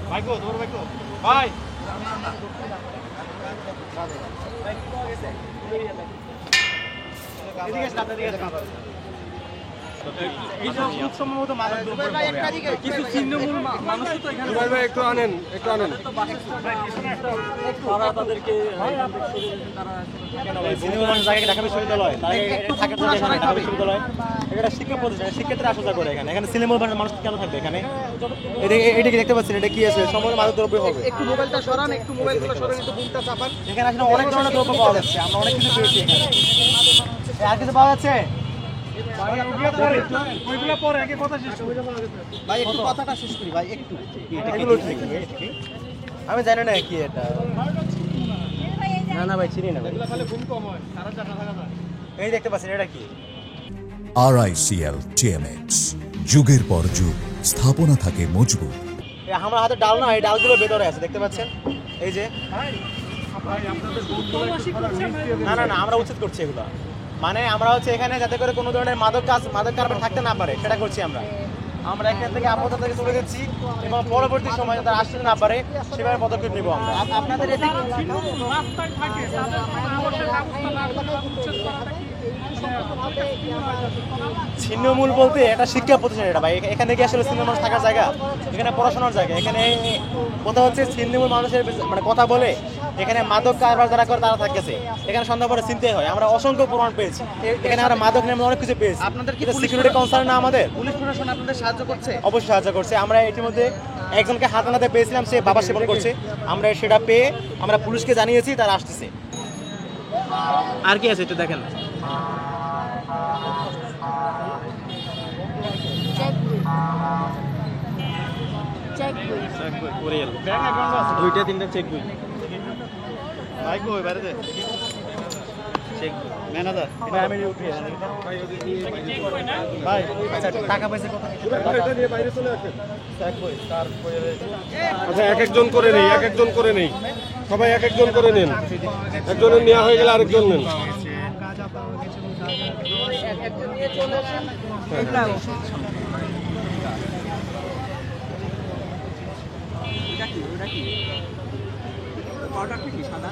ভাইকো তোমার ভাইকো ভাই এদিকে আসেন আপনাদের দিকে আসেন এই যে খুব সম্ভবত মাদক দ্রব্য কিছু ছিন্নমূল মানুষ তো এখানে ভাই ভাই একটু আনেন তারা তাদেরকে ছিন্নমূল মানুষ জায়গায় ঢাকা বিশ্ববিদ্যালয় তারা থাকার জন্য এখানে ঢাকা বিশ্ববিদ্যালয় এটা শিক্ষা প্রতিষ্ঠান শিক্ষার্থীরা আসা করে এখানে ছিন্নমূল মানুষ কেন থাকবে এখানে এটা কি দেখতে পাচ্ছেন এটা কি আছে সম্পূর্ণ মাদক দ্রব্য হবে একটু মোবাইলটা সরান একটু মোবাইলগুলো সরান একটু বুমটা চাপান এখানে আসলে অনেক ধরনের দ্রব্য পাওয়া যাচ্ছে আমরা অনেক কিছু পেয়েছি এখানে আর কিছু পাওয়া যাচ্ছে ভাই একটু কথাটা শেষ করি ভাই একটু আমি জানি না কি এটা না ভাই চিনি না এই দেখতে পাচ্ছেন এটা কি RICL TMX যুগের পর যুগ স্থাপনা থাকে মজবুত। আমার হাতে ডাল না এই ডালগুলো ভেতরে আছে দেখতে পাচ্ছেন এই যে না আমরা উচিত করছি এগুলো মানে আমরা হচ্ছে এখানে যাতে করে কোনো ধরনের মাদক কারবার থাকতে না পারে সেটা করছি আমরা এখান থেকে আপাতত থেকে চলে যাচ্ছি এবং পরবর্তী সময় যাতে আসতে না পারে সেভাবে পদক্ষেপ নিব আমরা আপনাদের ছিন্নমূল বলতে এটা শিক্ষা প্রতিষ্ঠান এটা ভাই এখানে কি আসলে ছিন্ন মানুষ থাকার জায়গা এখানে পড়াশোনার জায়গা এখানে কথা হচ্ছে ছিন্নমূল মানুষের মানে কথা বলে এখানে মাদক কারবার যারা করে তারা থাকতেছে এখানে সন্ধ্যা পরে চিনতে হয় আমরা অসংখ্য প্রমাণ পেয়েছি এখানে আমরা মাদক নিয়ে অনেক কিছু পেয়েছি আপনাদের কি সিকিউরিটি কনসার্ন না আমাদের পুলিশ প্রশাসন আপনাদের সাহায্য করছে অবশ্যই সাহায্য করছে আমরা ইতিমধ্যে একজনকে হাতে নাতে পেয়েছিলাম সে বাবা সেবন করছে আমরা সেটা পেয়ে আমরা পুলিশকে জানিয়েছি তারা আসতেছে আর কি আছে একটু দেখেন দুইটা তিনটা চেক বই ভাই কই বাইরে চেক ম্যানেজার আমি উঠে ভাই আচ্ছা টাকা পয়সা কত এটা নিয়ে বাইরে চলে আসেন আচ্ছা এক একজন করে নেই সবাই এক একজন করে নেন একজনের নেওয়া হয়ে গেলে আরেকজন নেন সাদা